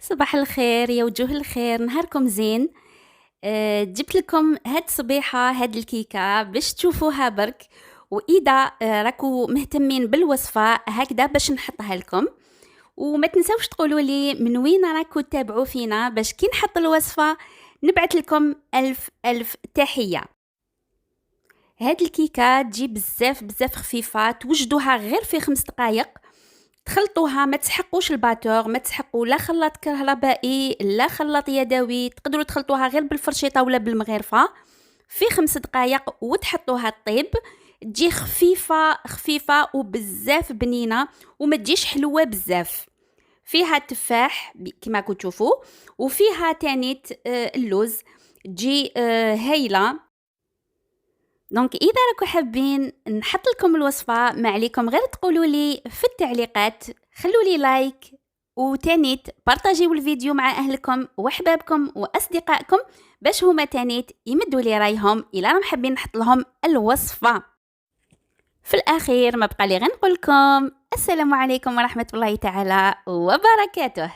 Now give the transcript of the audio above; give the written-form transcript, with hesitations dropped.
صباح الخير يا وجوه الخير، نهاركم زين. جبت لكم هاد الصبيحة هاد الكيكة باش تشوفوها برك، وإذا راكو مهتمين بالوصفة هكذا باش نحطها لكم. وما تنسوش تقولوا لي من وين راكو تتابعوا فينا باش كي نحط الوصفة نبعث لكم ألف ألف تحية. هاد الكيكة تجي بزاف بزاف خفيفة، توجدوها غير في 5 دقائق. تخلطوها، ما تسحقوش الباتور، ما تسحقوا لا خلاط كهربائي لا خلاط يدوي، تقدروا تخلطوها غير بالفرشيطه ولا بالمغرفه في 5 دقائق وتحطوها تطيب. تجي خفيفه خفيفه وبزاف بنينه، وما تجيش حلوه بزاف. فيها تفاح كما راكم تشوفوا، وفيها تانيت اللوز، تجي هايله. دونك اذا راكم حابين نحط لكم الوصفه، ما عليكم غير تقولوا لي في التعليقات، خلوا لي لايك، وتانيت بارطاجيو الفيديو مع اهلكم واحبابكم واصدقائكم باش هما تانيت يمدوا لي رايهم الا راهم حابين نحط لهم الوصفه. في الاخير ما بقى لي غير نقول لكم السلام عليكم ورحمه الله تعالى وبركاته.